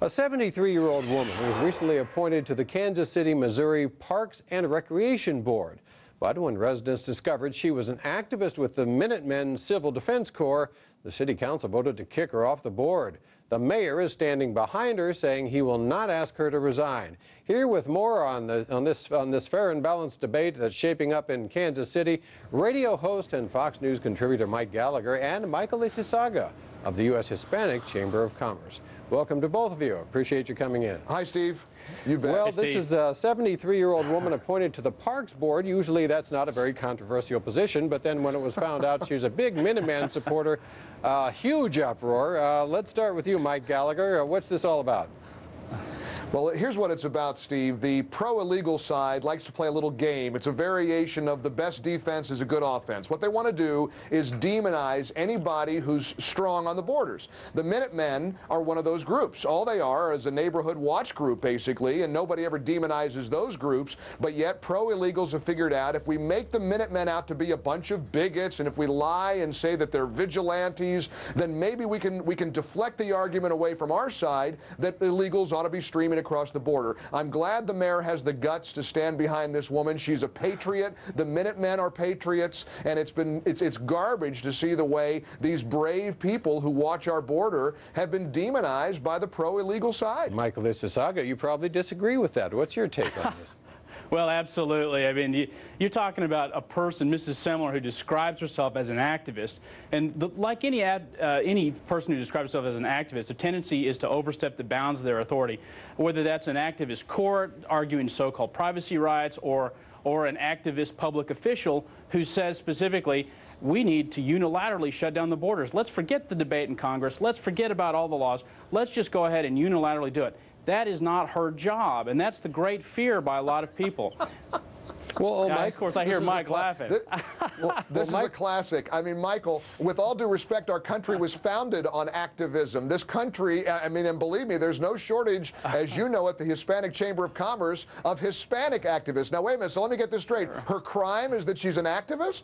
A 73-year-old woman was recently appointed to the Kansas City, Missouri Parks and Recreation Board. But when residents discovered she was an activist with the Minutemen Civil Defense Corps, the city council voted to kick her off the board. The mayor is standing behind her, saying he will not ask her to resign. Here with more on this fair and balanced debate that's shaping up in Kansas City, radio host and Fox News contributor Mike Gallagher and Michael Ysasaga of the U.S. Hispanic Chamber of Commerce. Welcome to both of you. Appreciate you coming in. Hi, Steve. You bet. Well, Hey, this is a 73-year-old woman appointed to the Parks Board. Usually that's not a very controversial position, but then when it was found out she was a big Minuteman supporter, huge uproar. Let's start with you, Mike Gallagher. What's this all about? Well, here's what it's about, Steve. The pro-illegal side likes to play a little game. It's a variation of the best defense is a good offense. What they want to do is demonize anybody who's strong on the borders. The Minutemen are one of those groups. All they are is a neighborhood watch group, basically, and nobody ever demonizes those groups. But yet pro-illegals have figured out if we make the Minutemen out to be a bunch of bigots, and if we lie and say that they're vigilantes, then maybe we can deflect the argument away from our side that the illegals ought to be streaming across the border. I'm glad the mayor has the guts to stand behind this woman. She's a patriot. The Minutemen are patriots, and it's garbage to see the way these brave people who watch our border have been demonized by the pro-illegal side. Michael Ysasaga, you probably disagree with that. What's your take on this? Well, absolutely. I mean, you're talking about a person, Mrs. Semler, who describes herself as an activist. And like any person who describes herself as an activist, the tendency is to overstep the bounds of their authority, whether that's an activist court arguing so-called privacy rights or an activist public official who says specifically, we need to unilaterally shut down the borders. Let's forget the debate in Congress. Let's forget about all the laws. Let's just go ahead and unilaterally do it. That is not her job, and that's the great fear by a lot of people. Well, Mike, of course, I hear Mike laughing. This is a classic. I mean, Michael, with all due respect, our country was founded on activism. This country, I mean, and believe me, there's no shortage, as you know, at the Hispanic Chamber of Commerce, of Hispanic activists. Now, wait a minute, so let me get this straight. Her crime is that she's an activist?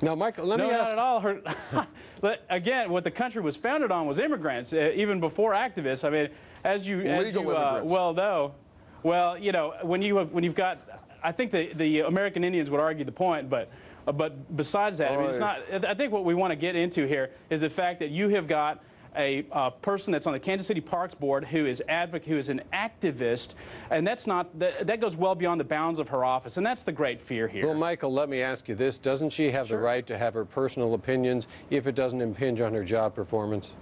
Now, Michael, let me ask. No, not at all. But again, what the country was founded on was immigrants, even before activists. I mean, as you well know, well, you know, when you've got, I think the American Indians would argue the point, but besides that, I mean, it's not. I think what we want to get into here is the fact that you have got a person that's on the Kansas City Parks Board who is an activist, and that goes well beyond the bounds of her office, and that's the great fear here. Well, Michael, let me ask you this. Doesn't she have the right to have her personal opinions if it doesn't impinge on her job performance?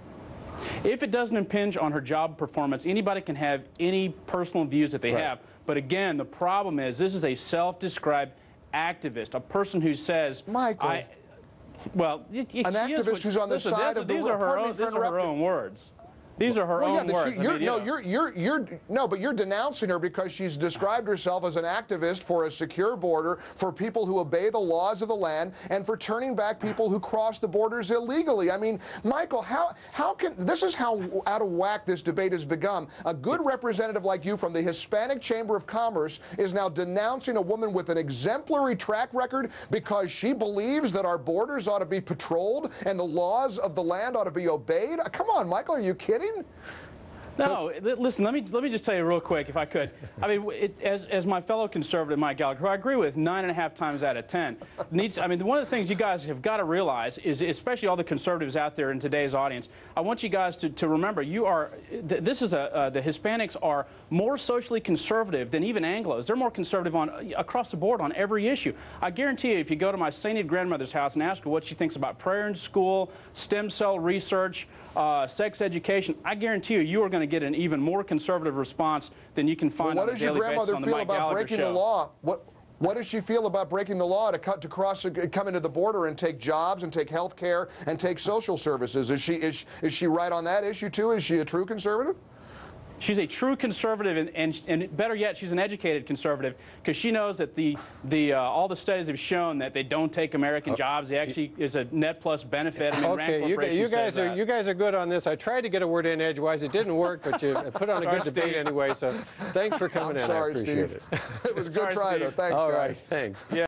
If it doesn't impinge on her job performance, anybody can have any personal views that they have. But again, the problem is this is a self-described activist, a person who says, Michael. Well, an activist who's on the side of the... These are her own words. These are her own words. But you're denouncing her because she's described herself as an activist for a secure border, for people who obey the laws of the land, and for turning back people who cross the borders illegally. I mean, Michael, how can this is how out of whack this debate has become. A good representative like you from the Hispanic Chamber of Commerce is now denouncing a woman with an exemplary track record because she believes that our borders ought to be patrolled and the laws of the land ought to be obeyed. Come on, Michael, are you kidding? No, listen, let me just tell you real quick, if I could. I mean, as my fellow conservative, Mike Gallagher, who I agree with 9.5 times out of 10, I mean, one of the things you guys have got to realize is, especially all the conservatives out there in today's audience, I want you guys to remember, the Hispanics are more socially conservative than even Anglos. They're more conservative across the board on every issue. I guarantee you, if you go to my sainted grandmother's house and ask her what she thinks about prayer in school, stem cell research, sex education, I guarantee you are going to get an even more conservative response than you can find on a daily basis on the Mike Gallagher show. What does your grandmother feel about breaking the law? What does she feel about breaking the law to come into the border and take jobs and take health care and take social services? Is she right on that issue too? Is she a true conservative? She's a true conservative, and better yet, she's an educated conservative, because she knows that all the studies have shown that they don't take American jobs. They actually is a net plus benefit. I mean, okay, you guys are good on this. I tried to get a word in edgewise. It didn't work, but you put on a good debate anyway. So thanks for coming in. Sorry, I appreciate Steve. it. It was a good try, though. Thanks, guys. All right, thanks. Yeah.